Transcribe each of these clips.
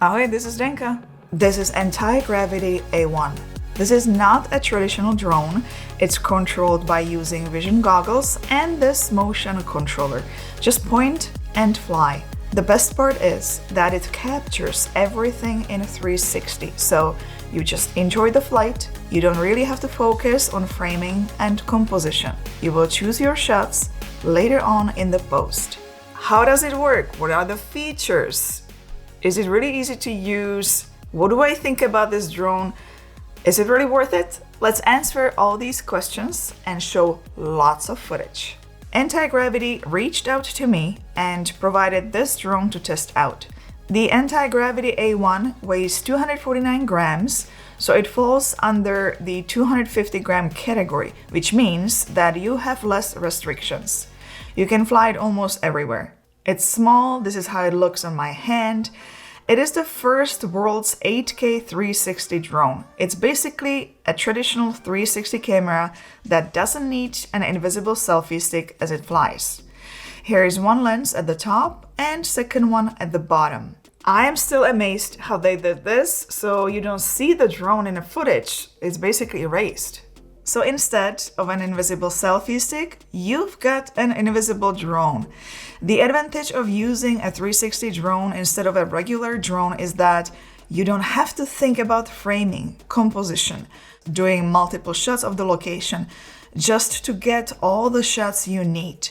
Ahoy, this is Zdenka. This is Antigravity A1. This is not a traditional drone. It's controlled by using vision goggles and this motion controller. Just point and fly. The best part is that it captures everything in 360, so you just enjoy the flight. You don't really have to focus on framing and composition. You will choose your shots later on in the post. How does it work? What are the features? Is it really easy to use? What do I think about this drone? Is it really worth it? Let's answer all these questions and show lots of footage. Antigravity reached out to me and provided this drone to test out. The Antigravity A1 weighs 249 grams, so it falls under the 250 gram category, which means that you have less restrictions. You can fly it almost everywhere. It's small, this is how it looks on my hand. It is the first world's 8K 360 drone. It's basically a traditional 360 camera that doesn't need an invisible selfie stick as it flies. Here is one lens at the top and second one at the bottom. I am still amazed how they did this, so you don't see the drone in the footage. It's basically erased. So instead of an invisible selfie stick, you've got an invisible drone. The advantage of using a 360 drone instead of a regular drone is that you don't have to think about framing, composition, doing multiple shots of the location, just to get all the shots you need.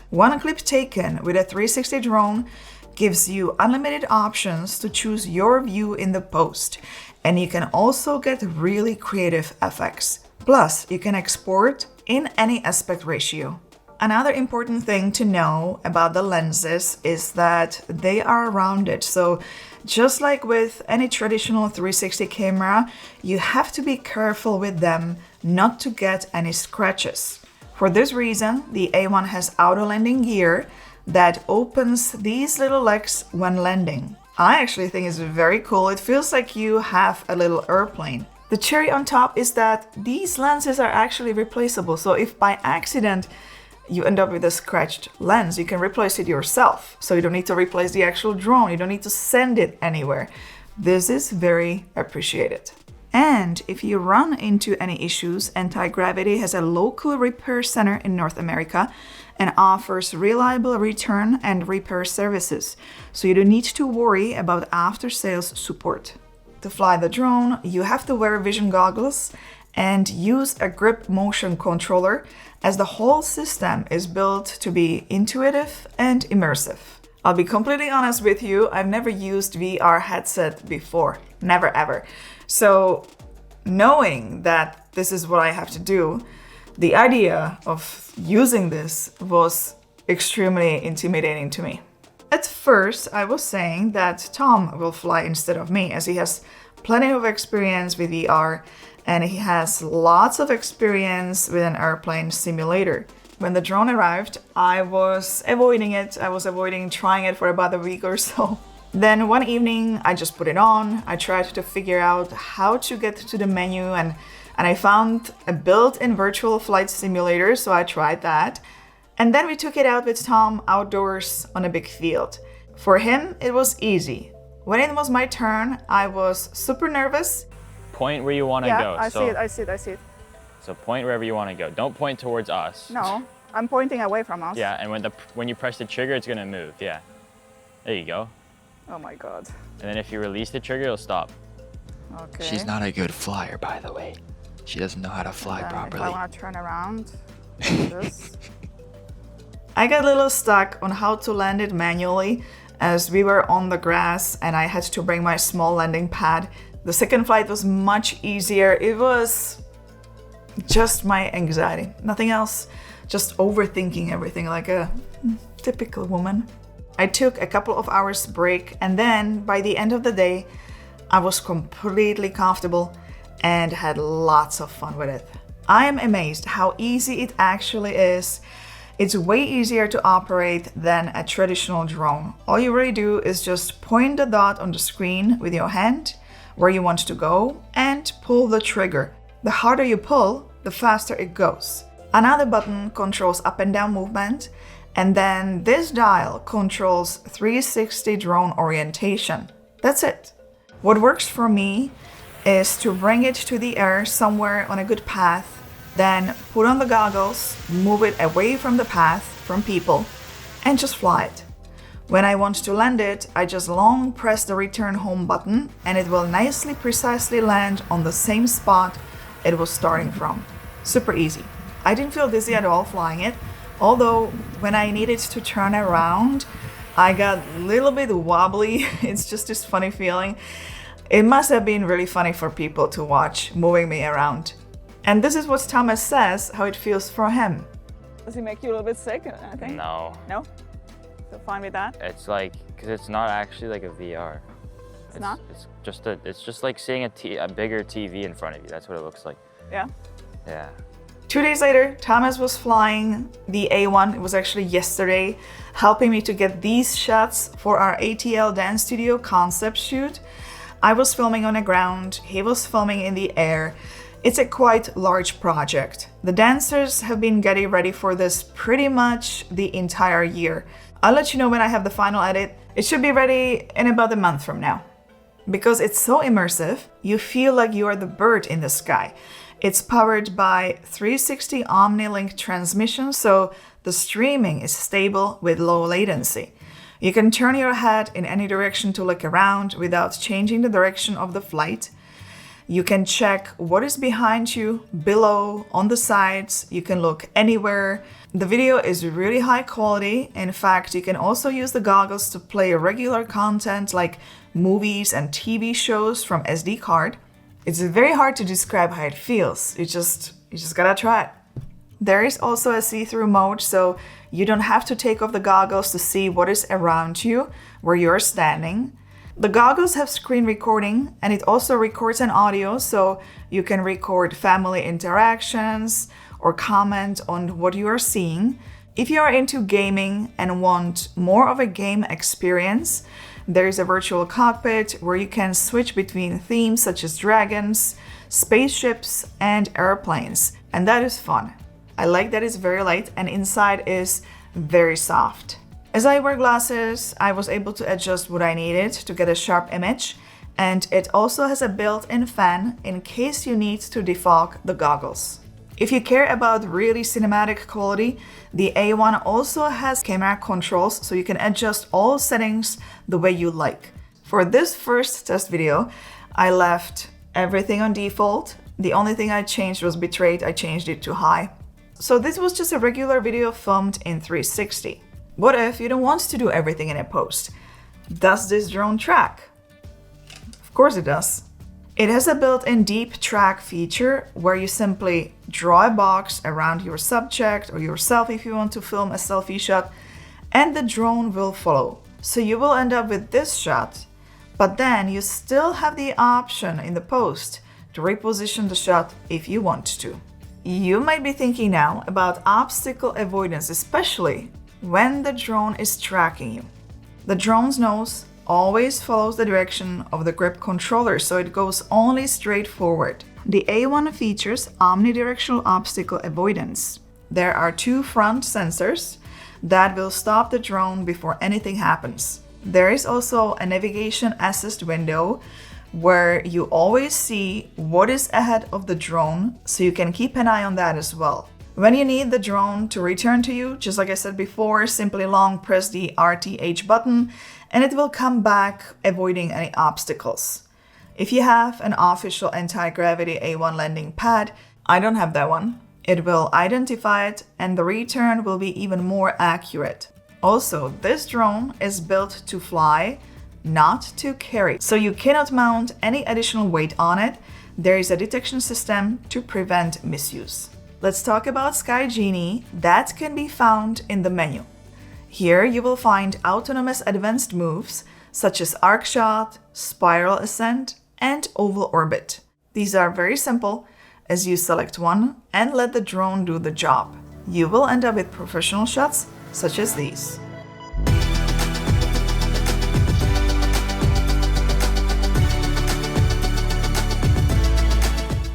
One clip taken with a 360 drone gives you unlimited options to choose your view in the post, and you can also get really creative effects. Plus, you can export in any aspect ratio. Another important thing to know about the lenses is that they are rounded. So just like with any traditional 360 camera, you have to be careful with them not to get any scratches. For this reason, the A1 has auto landing gear that opens these little legs when landing. I actually think it's very cool. It feels like you have a little airplane. The cherry on top is that these lenses are actually replaceable. So if by accident you end up with a scratched lens, you can replace it yourself. So you don't need to replace the actual drone. You don't need to send it anywhere. This is very appreciated. And if you run into any issues, Antigravity has a local repair center in North America and offers reliable return and repair services. So you don't need to worry about after-sales support. To fly the drone, you have to wear vision goggles and use a grip motion controller, as the whole system is built to be intuitive and immersive. I'll be completely honest with you, I've never used VR headset before, never ever. So knowing that this is what I have to do, the idea of using this was extremely intimidating to me. At first, I was saying that Tom will fly instead of me, as he has plenty of experience with VR and he has lots of experience with an airplane simulator. When the drone arrived, I was avoiding it. I was avoiding trying it for about a week or so. Then one evening, I just put it on. I tried to figure out how to get to the menu and I found a built-in virtual flight simulator, so I tried that. And then we took it out with Tom outdoors on a big field. For him, it was easy. When it was my turn, I was super nervous. Point where you want to go. I see it. So point wherever you want to go. Don't point towards us. No, I'm pointing away from us. Yeah, and when you press the trigger, it's going to move. Yeah. There you go. Oh my God. And then if you release the trigger, it'll stop. Okay. She's not a good flyer, by the way. She doesn't know how to fly properly. If I want to turn around, this. I got a little stuck on how to land it manually, as we were on the grass and I had to bring my small landing pad. The second flight was much easier. It was just my anxiety, nothing else, just overthinking everything like a typical woman. I took a couple of hours break and then by the end of the day, I was completely comfortable and had lots of fun with it. I am amazed how easy it actually is. It's way easier to operate than a traditional drone. All you really do is just point the dot on the screen with your hand where you want to go and pull the trigger. The harder you pull, the faster it goes. Another button controls up and down movement, and then this dial controls 360 drone orientation. That's it. What works for me is to bring it to the air somewhere on a good path, then put on the goggles, move it away from the path, from people, and just fly it. When I want to land it, I just long press the return home button and it will nicely, precisely land on the same spot it was starting from. Super easy. I didn't feel dizzy at all flying it, although when I needed to turn around, I got a little bit wobbly. It's just this funny feeling. It must have been really funny for people to watch moving me around. And this is what Thomas says, how it feels for him. Does he make you a little bit sick, I think? No. No? So fine with that? It's like, because it's not actually like a VR. It's not? It's just like seeing a bigger TV in front of you. That's what it looks like. Yeah? Yeah. 2 days later, Thomas was flying the A1. It was actually yesterday, helping me to get these shots for our ATL Dance Studio concept shoot. I was filming on the ground, he was filming in the air. It's a quite large project. The dancers have been getting ready for this pretty much the entire year. I'll let you know when I have the final edit. It should be ready in about a month from now. Because it's so immersive, you feel like you are the bird in the sky. It's powered by 360 OmniLink transmission, so the streaming is stable with low latency. You can turn your head in any direction to look around without changing the direction of the flight. You can check what is behind you, below, on the sides. You can look anywhere. The video is really high quality. In fact, you can also use the goggles to play regular content like movies and TV shows from SD card. It's very hard to describe how it feels. You just gotta try it. There is also a see-through mode, so you don't have to take off the goggles to see what is around you, where you're standing. The goggles have screen recording, and it also records an audio, so you can record family interactions or comment on what you are seeing. If you are into gaming and want more of a game experience, there is a virtual cockpit where you can switch between themes such as dragons, spaceships, and airplanes, and that is fun. I like that it's very light and inside is very soft. As I wear glasses, I was able to adjust what I needed to get a sharp image, and it also has a built-in fan in case you need to defog the goggles. If you care about really cinematic quality, the A1 also has camera controls, so you can adjust all settings the way you like. For this first test video, I left everything on default. The only thing I changed was bitrate. I changed it to high. So this was just a regular video filmed in 360. What if you don't want to do everything in a post? Does this drone track? Of course it does. It has a built-in deep track feature where you simply draw a box around your subject or yourself if you want to film a selfie shot, and the drone will follow. So you will end up with this shot, but then you still have the option in the post to reposition the shot if you want to. You might be thinking now about obstacle avoidance, especially when the drone is tracking you. The drone's nose always follows the direction of the grip controller, so it goes only straight forward. The A1 features omnidirectional obstacle avoidance. There are 2 front sensors that will stop the drone before anything happens. There is also a navigation assist window where you always see what is ahead of the drone, so you can keep an eye on that as well. When you need the drone to return to you, just like I said before, simply long press the RTH button and it will come back, avoiding any obstacles. If you have an official Antigravity A1 landing pad, I don't have that one. It will identify it and the return will be even more accurate. Also, this drone is built to fly, not to carry, so you cannot mount any additional weight on it. There is a detection system to prevent misuse. Let's talk about Sky Genie. That can be found in the menu. Here you will find autonomous advanced moves such as arc shot, spiral ascent, and oval orbit. These are very simple as you select one and let the drone do the job. You will end up with professional shots such as these.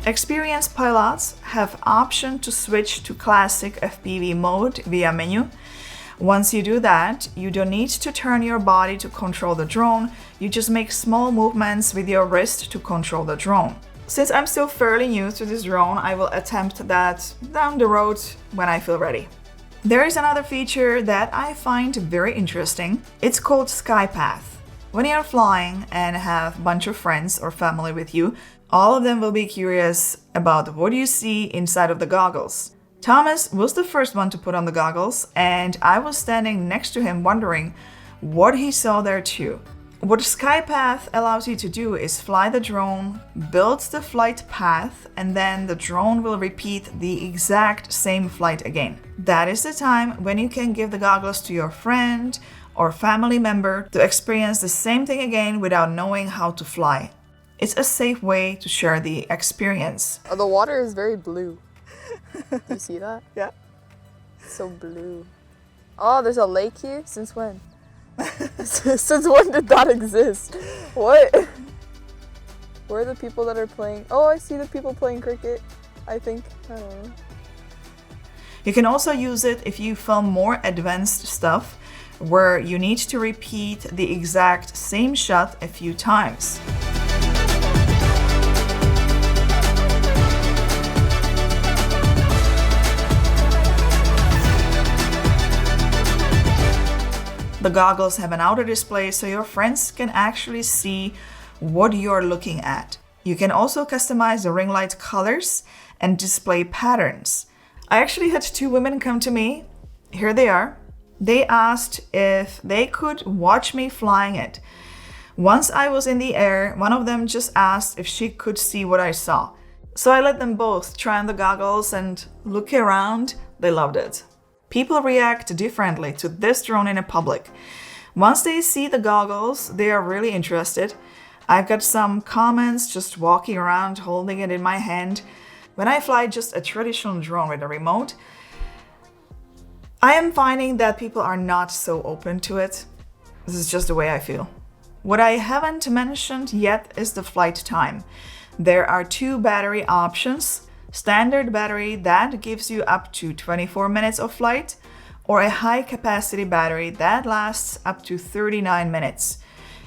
Experienced pilots have option to switch to classic FPV mode via menu. Once you do that, you don't need to turn your body to control the drone. You just make small movements with your wrist to control the drone. Since I'm still fairly new to this drone, I will attempt that down the road when I feel ready. There is another feature that I find very interesting. It's called SkyPath. When you're flying and have a bunch of friends or family with you, all of them will be curious about what you see inside of the goggles. Thomas was the first one to put on the goggles, and I was standing next to him wondering what he saw there too. What SkyPath allows you to do is fly the drone, build the flight path, and then the drone will repeat the exact same flight again. That is the time when you can give the goggles to your friend or family member to experience the same thing again without knowing how to fly. It's a safe way to share the experience. Oh, the water is very blue. You see that? Yeah. So blue. Oh, there's a lake here? Since when? Since when did that exist? What? Where are the people that are playing? Oh, I see the people playing cricket, I think. I don't know. You can also use it if you film more advanced stuff where you need to repeat the exact same shot a few times. The goggles have an outer display so your friends can actually see what you're looking at. You can also customize the ring light colors and display patterns. I actually had 2 women come to me. Here they are. They asked if they could watch me flying it. Once I was in the air, one of them just asked if she could see what I saw. So I let them both try on the goggles and look around. They loved it. People react differently to this drone in public. Once they see the goggles, they are really interested. I've got some comments just walking around holding it in my hand. When I fly just a traditional drone with a remote, I am finding that people are not so open to it. This is just the way I feel. What I haven't mentioned yet is the flight time. There are 2 battery options. Standard battery that gives you up to 24 minutes of flight, or a high capacity battery that lasts up to 39 minutes.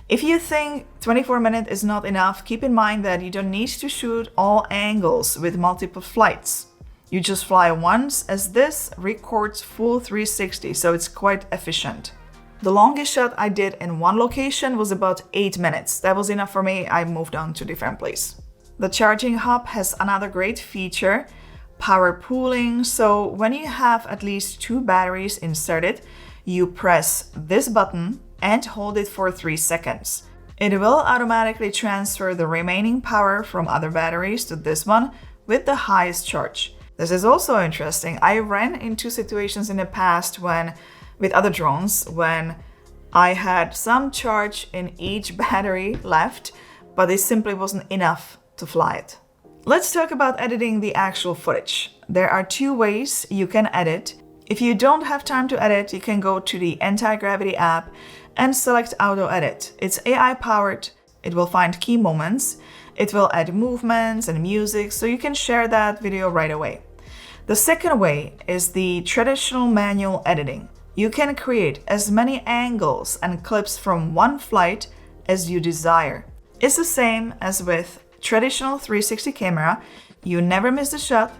If you think 24 minutes is not enough, keep in mind that you don't need to shoot all angles with multiple flights. You just fly once, as this records full 360, so it's quite efficient. The longest shot I did in one location was about 8 minutes. That was enough for me. I moved on to a different place. The charging hub has another great feature, power pooling. So when you have at least 2 batteries inserted, you press this button and hold it for 3 seconds. It will automatically transfer the remaining power from other batteries to this one with the highest charge. This is also interesting. I ran into situations in the past with other drones when I had some charge in each battery left, but it simply wasn't enough to fly it. Let's talk about editing the actual footage. There are 2 ways you can edit. If you don't have time to edit, you can go to the Antigravity app and select Auto Edit. It's AI powered. It will find key moments. It will add movements and music, so you can share that video right away. The second way is the traditional manual editing. You can create as many angles and clips from one flight as you desire. It's the same as with traditional 360 camera. You never miss the shot,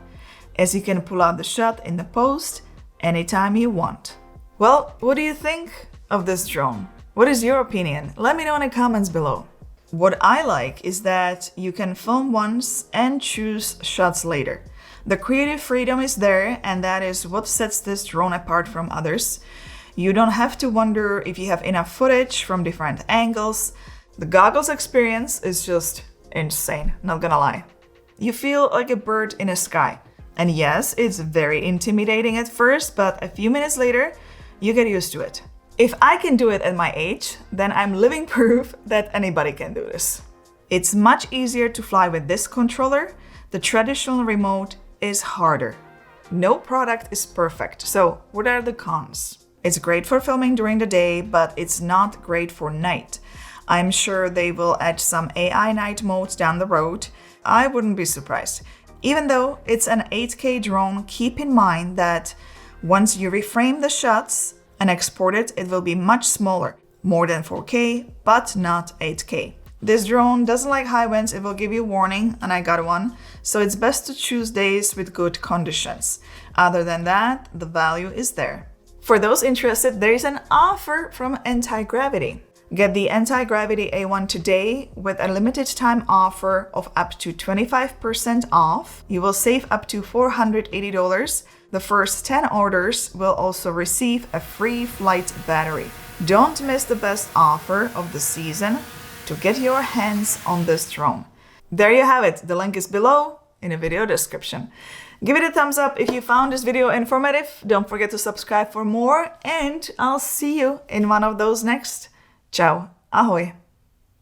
as you can pull out the shot in the post anytime you want. Well, what do you think of this drone? What is your opinion? Let me know in the comments below. What I like is that you can film once and choose shots later. The creative freedom is there, and that is what sets this drone apart from others. You don't have to wonder if you have enough footage from different angles. The goggles experience is just insane, not gonna lie. You feel like a bird in a sky. And yes, it's very intimidating at first, but a few minutes later, you get used to it. If I can do it at my age, then I'm living proof that anybody can do this. It's much easier to fly with this controller. The traditional remote is harder. No product is perfect, so what are the cons? It's great for filming during the day, but it's not great for night. I'm sure they will add some AI night modes down the road. I wouldn't be surprised. Even though it's an 8K drone, keep in mind that once you reframe the shots and export it, it will be much smaller. more than 4K, but not 8K. This drone doesn't like high winds, it will give you a warning, and I got one, so it's best to choose days with good conditions. Other than that, the value is there. For those interested, there is an offer from Antigravity. Get the Antigravity A1 today with a limited time offer of up to 25% off. You will save up to $480. The first 10 orders will also receive a free flight battery. Don't miss the best offer of the season to get your hands on this drone. There you have it. The link is below in the video description. Give it a thumbs up if you found this video informative. Don't forget to subscribe for more, and I'll see you in one of those next. Ciao, ahoj.